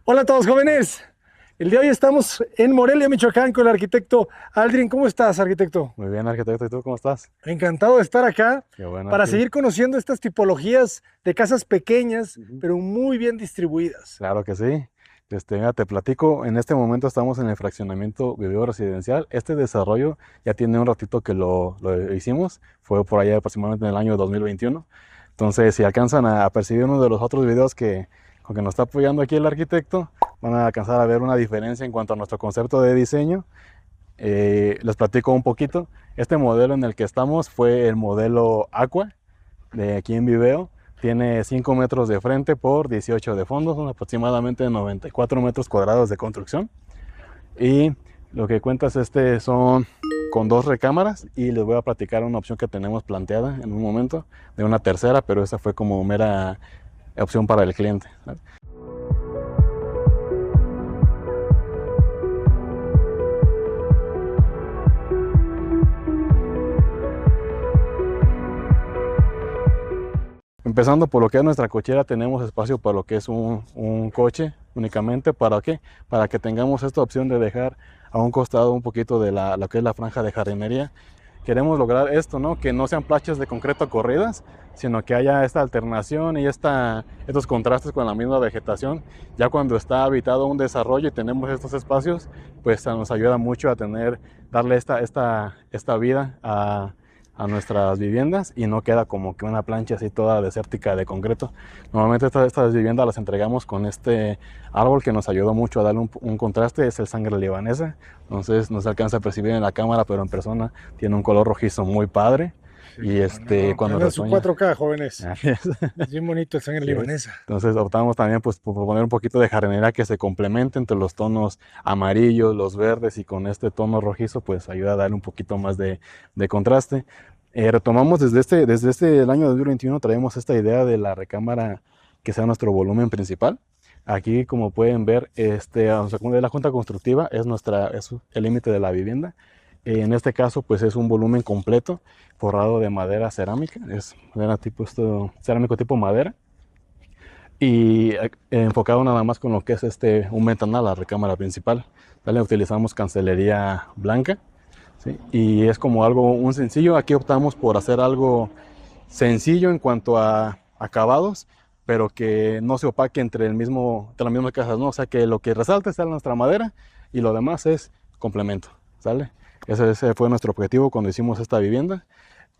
Hola a todos jóvenes. El día de hoy estamos en Morelia, Michoacán, con el arquitecto Aldrin. ¿Cómo estás, arquitecto? Muy bien, arquitecto, ¿y tú cómo estás? Encantado de estar acá Qué bueno, para Arqui. seguir conociendo estas tipologías de casas pequeñas, Ujú. pero muy bien distribuidas. Claro que sí. Mira, te platico, en este momento estamos en el fraccionamiento Viveo Residencial. Este desarrollo ya tiene un ratito que lo hicimos, fue por allá aproximadamente en el año 2021. Entonces, si alcanzan a percibir uno de los otros videos con que nos está apoyando aquí el arquitecto, van a alcanzar a ver una diferencia en cuanto a nuestro concepto de diseño. Les platico un poquito. Este modelo en el que estamos fue el modelo Aqua de aquí en Viveo. Tiene 5 metros de frente por 18 de fondo, son aproximadamente 94 metros cuadrados de construcción. Y lo que cuentas son con dos recámaras, y les voy a platicar una opción que tenemos planteada en un momento de una tercera, pero esa fue como mera opción para el cliente, ¿sabes? Empezando por lo que es nuestra cochera, tenemos espacio para lo que es un coche únicamente. ¿Para qué? Para que tengamos esta opción de dejar a un costado un poquito de lo que es la franja de jardinería. Queremos lograr esto, ¿no? Que no sean planchas de concreto corridas, sino que haya esta alternación y estos contrastes con la misma vegetación. Ya cuando está habitado un desarrollo y tenemos estos espacios, pues nos ayuda mucho a darle esta vida a nuestras viviendas, y no queda como que una plancha así toda desértica de concreto. Normalmente estas viviendas las entregamos con este árbol que nos ayudó mucho a darle un contraste, es el sangre libanesa. Entonces no se alcanza a percibir en la cámara, pero en persona tiene un color rojizo muy padre. Sí, Y cómo no. cuando Prendan su retoña. 4K, jóvenes. Así es. Es bien bonito el sangre Sí. libanesa. Entonces optamos también pues por poner un poquito de jardinería que se complemente entre los tonos amarillos, los verdes, y con este tono rojizo pues ayuda a darle un poquito más de contraste. Retomamos desde el año 2021, traemos esta idea de la recámara que sea nuestro volumen principal. Aquí, como pueden ver, la junta constructiva es el límite de la vivienda. En este caso, pues es un volumen completo, forrado de madera cerámica, es madera cerámico tipo madera, y enfocado nada más con lo que es un ventanal, la recámara principal. ¿Vale? Utilizamos cancelería blanca, ¿sí? Y es como un sencillo. Aquí optamos por hacer algo sencillo en cuanto a acabados, pero que no se opaque entre las mismas casas, ¿no? O sea, que lo que resalta sea nuestra madera y lo demás es complemento, ¿sale? Ese fue nuestro objetivo cuando hicimos esta vivienda,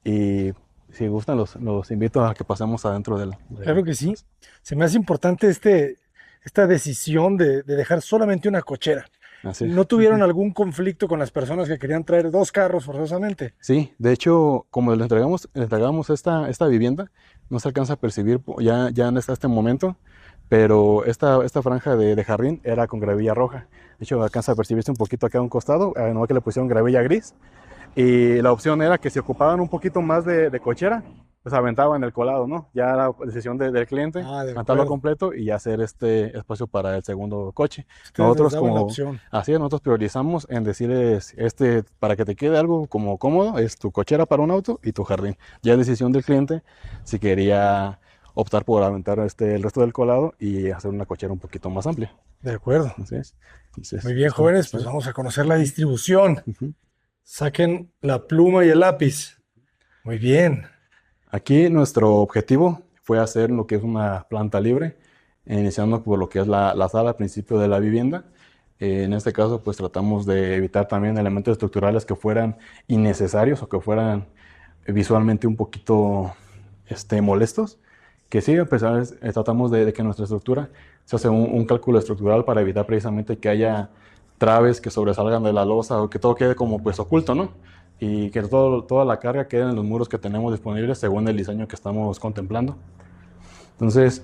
y si gustan los invito a que pasemos adentro Claro que sí. Se me hace importante esta decisión de dejar solamente una cochera. Así es. ¿No tuvieron algún conflicto con las personas que querían traer dos carros forzosamente? Sí, de hecho, como le entregamos esta vivienda, no se alcanza a percibir ya en este momento, pero esta franja de jardín era con gravilla roja. De hecho, alcanza a percibirse un poquito acá a un costado, no que le pusieron gravilla gris. Y la opción era que si ocupaban un poquito más de cochera, pues aventaban el colado, ¿no? Ya la decisión del cliente, Ah, de levantarlo acuerdo. completo y hacer este espacio para el segundo coche. Ustedes les Nosotros daban la como opción. Así es, nosotros priorizamos en decirles, para que te quede algo como cómodo, es tu cochera para un auto y tu jardín. Ya es decisión del cliente si quería optar por aventar el resto del colado y hacer una cochera un poquito más amplia. De acuerdo. Así es. Muy Entonces, bien, jóvenes, pues ¿sabes? vamos a conocer la distribución. Ujú. Saquen la pluma y el lápiz. Muy bien. Aquí nuestro objetivo fue hacer lo que es una planta libre, iniciando por lo que es la sala al principio de la vivienda. En este caso, pues tratamos de evitar también elementos estructurales que fueran innecesarios o que fueran visualmente un poquito molestos. Que sí, tratamos de que nuestra estructura se hace un cálculo estructural para evitar precisamente que haya traves que sobresalgan de la losa, o que todo quede como pues oculto, ¿no? Y que toda la carga quede en los muros que tenemos disponibles según el diseño que estamos contemplando. Entonces,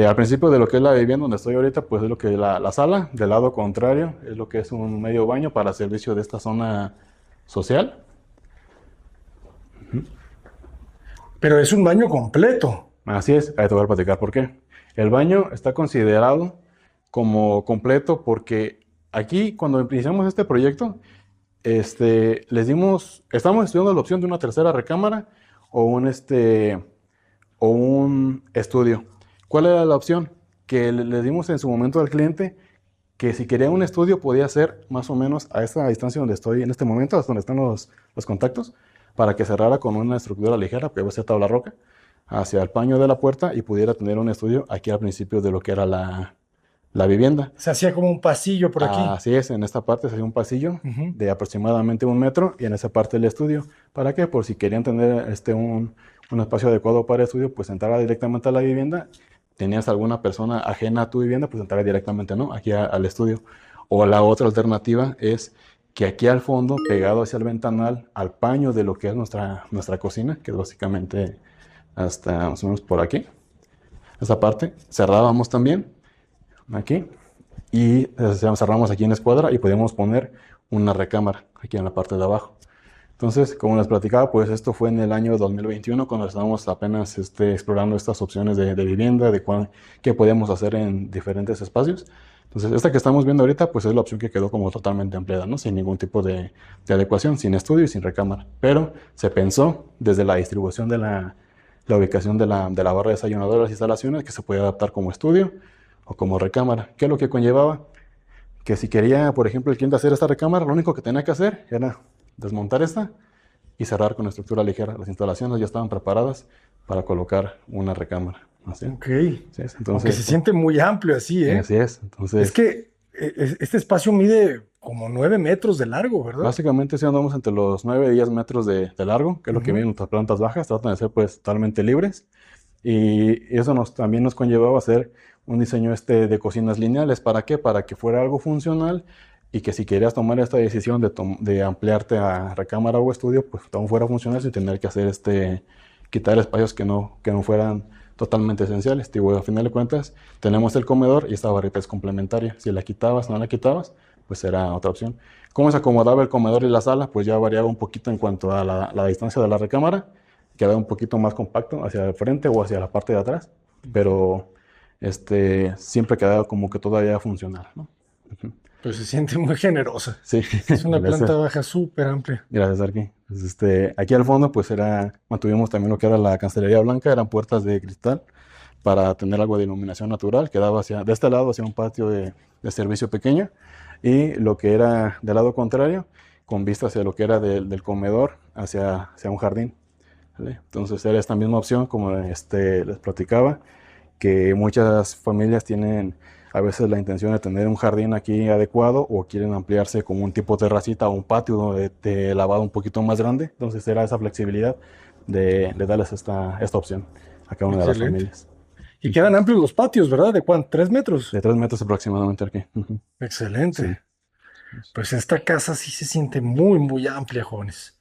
al principio de lo que es la vivienda donde estoy ahorita, pues es lo que es la sala. Del lado contrario es lo que es un medio baño para servicio de esta zona social. Pero es un baño completo. Así es, ahí te voy a platicar por qué. El baño está considerado como completo aquí, cuando iniciamos este proyecto, estamos estudiando la opción de una tercera recámara o un estudio. ¿Cuál era la opción? Que le dimos en su momento al cliente que si quería un estudio podía ser más o menos a esta distancia donde estoy en este momento, hasta donde están los contactos, para que cerrara con una estructura ligera, que puede ser tabla roca, hacia el paño de la puerta y pudiera tener un estudio aquí al principio de lo que era la vivienda. Se hacía como un pasillo por aquí. Así es, en esta parte se hacía un pasillo Ujú. de aproximadamente 1 metro y en esa parte el estudio. ¿Para qué? Por si querían tener un espacio adecuado para el estudio, pues entrara directamente a la vivienda. Tenías alguna persona ajena a tu vivienda, pues entrara directamente, ¿no? Aquí al estudio. O la otra alternativa es que aquí al fondo, pegado hacia el ventanal, al paño de lo que es nuestra cocina, que es básicamente hasta más o menos por aquí, esa parte, cerrábamos también aquí y cerramos aquí en escuadra y podíamos poner una recámara aquí en la parte de abajo. Entonces, como les platicaba, pues esto fue en el año 2021 cuando estábamos apenas explorando estas opciones de vivienda, qué podíamos hacer en diferentes espacios. Entonces, esta que estamos viendo ahorita, pues es la opción que quedó como totalmente ampliada, ¿no? Sin ningún tipo de adecuación, sin estudio y sin recámara. Pero se pensó desde la distribución de la ubicación de la barra desayunadora de las instalaciones que se podía adaptar como estudio o como recámara. ¿Qué es lo que conllevaba? Que si quería, por ejemplo, el cliente hacer esta recámara, lo único que tenía que hacer era desmontar esta y cerrar con estructura ligera. Las instalaciones ya estaban preparadas para colocar una recámara. ¿Así? Ok. Sí, Aunque entonces, se siente muy amplio así, ¿eh? así es. Entonces, Es que este espacio mide como 9 metros de largo, ¿verdad? básicamente sí andamos entre los 9 y 10 metros de largo, que es lo que Ujú. miden nuestras plantas bajas. Tratan de ser pues totalmente libres. Y eso también nos conllevaba a hacer un diseño de cocinas lineales. ¿Para qué? Para que fuera algo funcional y que si querías tomar esta decisión de ampliarte a recámara o estudio, pues aún fuera funcional sin tener que hacer quitar espacios que no fueran totalmente esenciales. Digo, a final de cuentas, tenemos el comedor y esta barrita es complementaria. Si la quitabas, no la quitabas, pues era otra opción. ¿Cómo se acomodaba el comedor y la sala? Pues ya variaba un poquito en cuanto a la distancia de la recámara. Quedaba un poquito más compacto hacia el frente o hacia la parte de atrás, pero siempre quedaba como que todavía funcional, ¿no? Ujú. Pues se siente muy generosa. Sí, Es una planta gracias, baja súper amplia. gracias, Arqui. Pues, aquí al fondo, pues mantuvimos también lo que era la cancelería blanca, eran puertas de cristal para tener algo de iluminación natural, que daba de este lado hacia un patio de servicio pequeño, y lo que era del lado contrario, con vista hacia lo que era del comedor, hacia un jardín. ¿Vale? Entonces era esta misma opción, como les platicaba, que muchas familias tienen a veces la intención de tener un jardín aquí adecuado o quieren ampliarse como un tipo terracita o un patio de lavado un poquito más grande. Entonces era esa flexibilidad de darles esta opción a cada una de las Excelente. familias. Y quedan amplios los patios, ¿verdad? ¿De cuánto? ¿3 metros? De 3 metros aproximadamente aquí. Ujú. Sí. Excelente. Pues esta casa sí se siente muy, muy amplia, jóvenes.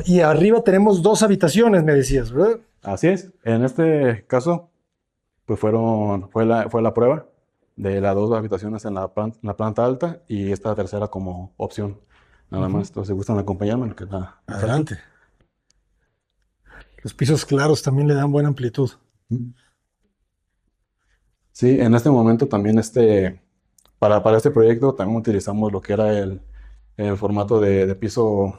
Y arriba tenemos 2 habitaciones, me decías, ¿verdad? Así es. En este caso, pues fue la prueba de las 2 habitaciones en la planta alta y esta tercera como opción. Nada Ujú. más. Entonces, ¿gustan acompañarme? Lo que la falta. Adelante. Los pisos claros también le dan buena amplitud. Mm. Sí, en este momento también para este proyecto también utilizamos lo que era el formato de piso,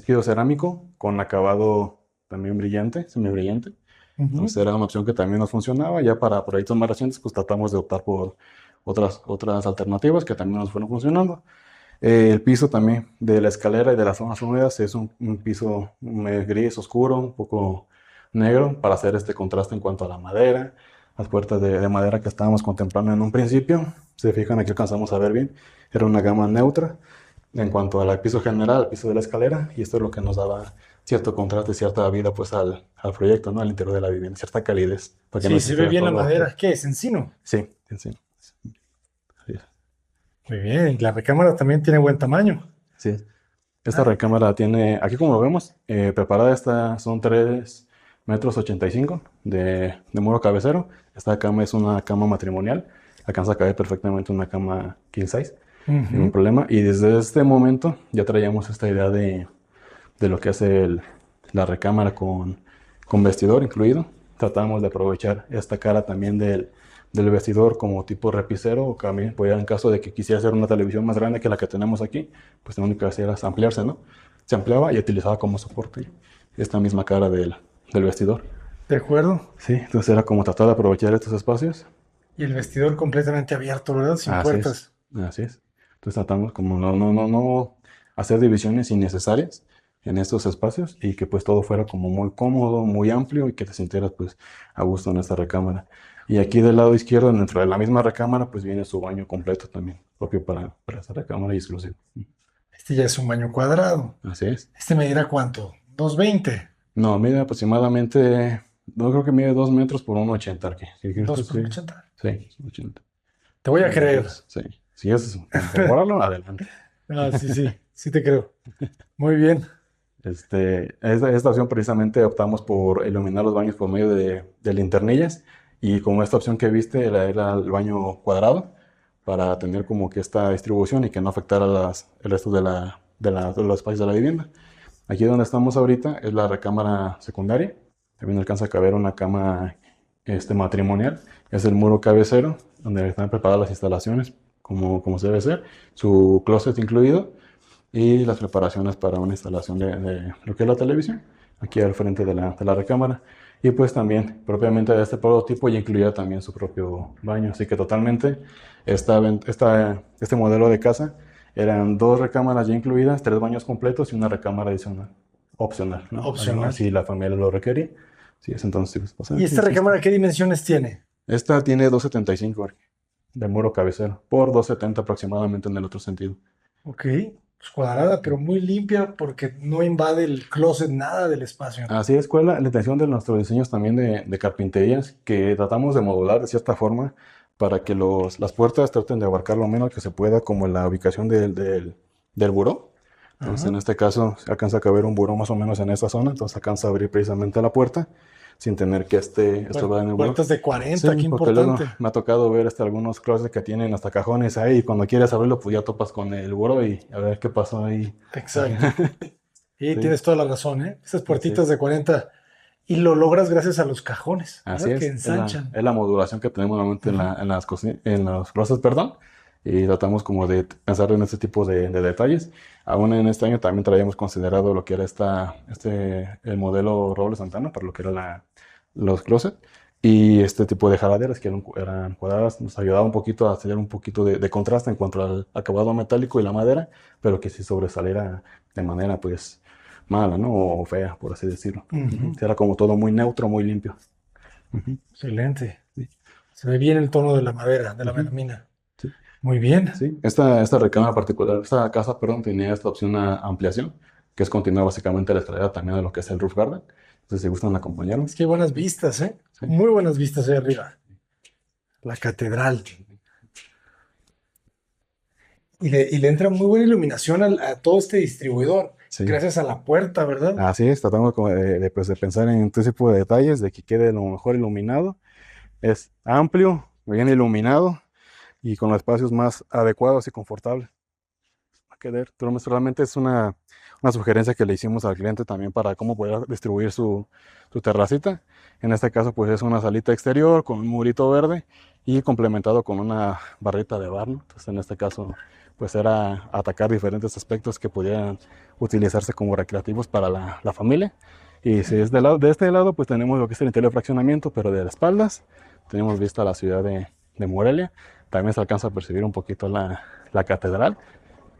piso cerámico con acabado también brillante, semibrillante. Ujú. Entonces era una opción que también nos funcionaba. Ya para proyectos más recientes, pues tratamos de optar por otras alternativas que también nos fueron funcionando. El piso también de la escalera y de las zonas húmedas es un piso gris oscuro, un poco negro, para hacer este contraste en cuanto a la madera. Las puertas de madera que estábamos contemplando en un principio, se fijan aquí alcanzamos a ver bien, era una gama neutra en cuanto al piso general, al piso de la escalera, y esto es lo que nos daba cierto contraste, cierta vida pues al proyecto, ¿no? Al interior de la vivienda, cierta calidez, para que no Sí, se ve existiera bien la todo. madera. ¿Qué es? Encino. Sí, sí, sí. Muy bien. La recámara también tiene buen tamaño. Sí. Esta Ah, recámara tiene, aquí como lo vemos, preparada son 3,85 m de muro cabecero. Esta cama es una cama matrimonial. Alcanza a caber perfectamente una cama king size, ningún ujú. problema. Y desde este momento ya traíamos esta idea de lo que es la recámara con vestidor incluido. Tratamos de aprovechar esta cara también del vestidor como tipo repisero, o también podía, en caso de que quisiera hacer una televisión más grande que la que tenemos aquí, pues lo único que hacía era ampliarse, ¿no? Se ampliaba y utilizaba como soporte esta misma cara del vestidor. ¿De acuerdo? Sí, entonces era como tratar de aprovechar estos espacios Y el vestidor completamente abierto, ¿verdad? Sin Así es, puertas. así es. Entonces tratamos como no hacer divisiones innecesarias en estos espacios y que pues todo fuera como muy cómodo, muy amplio y que te sintieras pues a gusto en esta recámara. Y aquí del lado izquierdo, dentro de la misma recámara, pues viene su baño completo también, propio para esta recámara y exclusivo. Este ya es un baño cuadrado. Así es. Este me dirá cuánto, 220, No, mide aproximadamente, no creo que mide 2 metros por 1,80 aquí. ¿Sí crees 2 que por sí? 80. Sí, 80. Te voy a creer. Sí. Si es incorporarlo, adelante. Ah, sí, sí, sí te creo. Muy bien. Esta opción precisamente optamos por iluminar los baños por medio de linternillas y como esta opción que viste era el baño cuadrado para tener como que esta distribución y que no afectara el resto de los espacios de la vivienda. Aquí donde estamos ahorita es la recámara secundaria. También alcanza a caber una cama matrimonial. Es el muro cabecero donde están preparadas las instalaciones como se debe ser. Su closet incluido y las preparaciones para una instalación de lo que es la televisión, aquí al frente de la recámara. Y pues también, propiamente de este prototipo, ya incluía también su propio baño. Así que totalmente, este modelo de casa eran 2 recámaras ya incluidas, 3 baños completos y una recámara adicional, opcional, ¿no? Opcional. Si la familia lo requería. Sí, es entonces, pues, ¿Y esta sí, sí, recámara qué dimensiones tiene? esta tiene 2,75 de muro cabecero, por 2,70 aproximadamente en el otro sentido. Ok, pues cuadrada, pero muy limpia porque no invade el closet nada del espacio. Así es, ¿cuál es la intención de nuestros diseños también de carpinterías? Que tratamos de modular de cierta forma para que las puertas traten de abarcar lo menos que se pueda, como la ubicación del buró. Entonces, en Ajá. este caso, se alcanza a caber un buró más o menos en esta zona, entonces alcanza a abrir precisamente la puerta sin tener que esto va en el buró. Puertas de Sí, 40, qué porque luego importante. me ha tocado ver algunos closets que tienen hasta cajones ahí y cuando quieres abrirlo, pues ya topas con el buró y a ver qué pasó ahí. Exacto. Y Sí, tienes toda la razón, ¿eh? Esas así puertitas es. de 40 y lo logras gracias a los cajones, Así ¿verdad? Que es ensanchan. la modulación que tenemos normalmente Ujú. en los closets, perdón, y tratamos como de pensar en este tipo de detalles. Aún en este año también traíamos considerado lo que era el modelo Roble Santana para lo que eran los closets y este tipo de jaladeras que eran cuadradas, nos ayudaba un poquito a tener un poquito de contraste en cuanto al acabado metálico y la madera, pero que sí sobresaliera de manera pues mala, ¿no? O fea, por así decirlo. Ujú. Ujú. Era como todo muy neutro, muy limpio. Ujú, Excelente. sí, Se ve bien el tono de la madera, de la ujú, melamina. sí, Muy bien. sí. Esta recámara particular, esta casa, perdón, tenía esta opción a ampliación, que es continuar básicamente la escalera también de lo que es el roof garden. Entonces, si gustan, la Es acompañaron. que hay buenas vistas, ¿eh? Sí, Muy buenas vistas ahí arriba. La catedral. Y le entra muy buena iluminación a todo este distribuidor, sí. gracias a la puerta, ¿verdad? Así es, tratamos como pues, de pensar en este tipo de detalles, de que quede lo mejor iluminado. Es amplio, bien iluminado y con los espacios más adecuados y confortables. Va a quedar, pero realmente es una sugerencia que le hicimos al cliente también para cómo poder distribuir su terracita. En este caso, pues es una salita exterior con un murito verde y complementado con una barrita de bar, ¿no? Entonces, en este caso, pues era atacar diferentes aspectos que pudieran utilizarse como recreativos para la familia. Y si es de este lado, pues tenemos lo que es el interior de fraccionamiento, pero de las espaldas tenemos vista a la ciudad de Morelia. También se alcanza a percibir un poquito la catedral.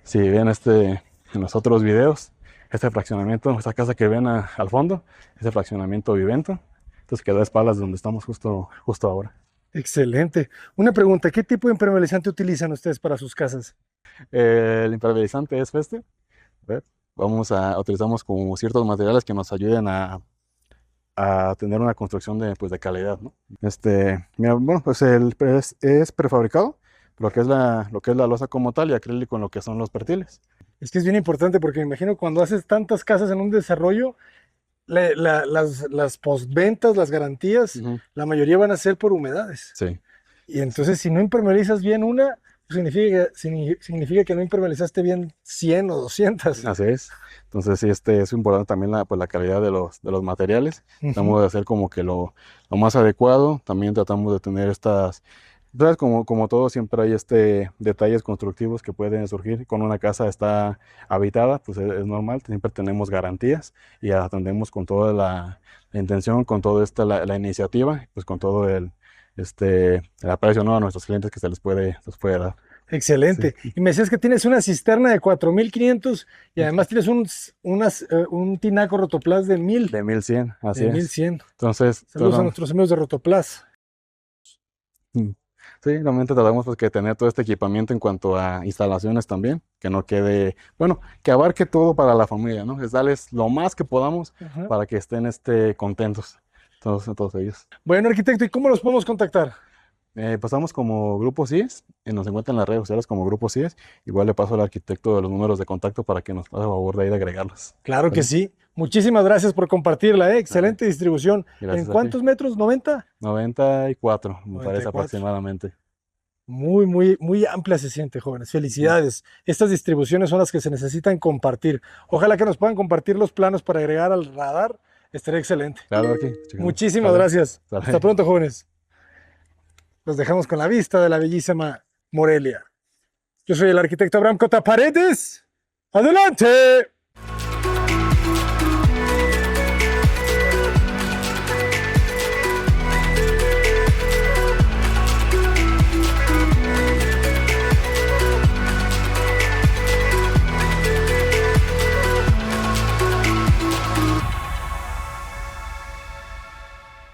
Si ven en los otros videos, este fraccionamiento, esta casa que ven al fondo, ese fraccionamiento Vivento, entonces quedó a espaldas de donde estamos justo ahora. Excelente. Una pregunta, ¿qué tipo de impermeabilizante utilizan ustedes para sus casas? El impermeabilizante es Feste. A ver, utilizamos como ciertos materiales que nos ayuden a tener una construcción pues, de calidad, ¿no? Mira, bueno, pues es prefabricado, lo que es la losa como tal y acrílico en lo que son los pertiles. Es que es bien importante porque me imagino cuando haces tantas casas en un desarrollo, las postventas, las garantías, Ujú, la mayoría van a ser por humedades. sí. Y entonces si no impermeabilizas bien una, pues significa que no impermeabilizaste bien 100 o 200. Así es. Entonces, sí, es importante también la calidad de los materiales. Ujú. Tratamos de hacer como que lo más adecuado. También tratamos de tener ¿sabes? Como todo, siempre hay detalles constructivos que pueden surgir. Cuando una casa está habitada, pues es normal. Siempre tenemos garantías y atendemos con toda la intención, con toda la iniciativa, pues con todo el aprecio, ¿no? A nuestros clientes que se les puede dar. Sí, Excelente. Y me decías que tienes una cisterna de 4.500 y además tienes un tinaco Rotoplas de 1.000, de 1100, así de mil es. cien. Entonces, Saludos a nuestros amigos de Rotoplas. mm, sí, realmente tratamos pues, que tener todo este equipamiento en cuanto a instalaciones también, que no quede, bueno, que abarque todo para la familia, ¿no? Es darles lo más que podamos Ajá. para que estén contentos, todos ellos. Bueno, arquitecto, ¿y cómo los podemos contactar? Pasamos como Grupo CIES, nos encuentran en las redes sociales como Grupo CIES. Igual le paso al arquitecto de los números de contacto para que nos haga favor de ahí de agregarlos. Claro que ¿Sale? sí. Muchísimas gracias por compartirla, ¿eh? Sale. Excelente distribución. ¿En Gracias a ti. cuántos metros? ¿90? 94, me Noventa y parece cuatro. aproximadamente. Muy, muy, muy amplia se siente, jóvenes. Mm. Felicidades. Estas distribuciones son las que se necesitan compartir. Ojalá que nos puedan compartir los planos para agregar al radar. Estaría excelente. Claro, aquí, checamos. Muchísimas Sale, gracias. Hasta sale. pronto, jóvenes. Los dejamos con la vista de la bellísima Morelia. Yo soy el arquitecto Abraham Cota Paredes. ¡Adelante!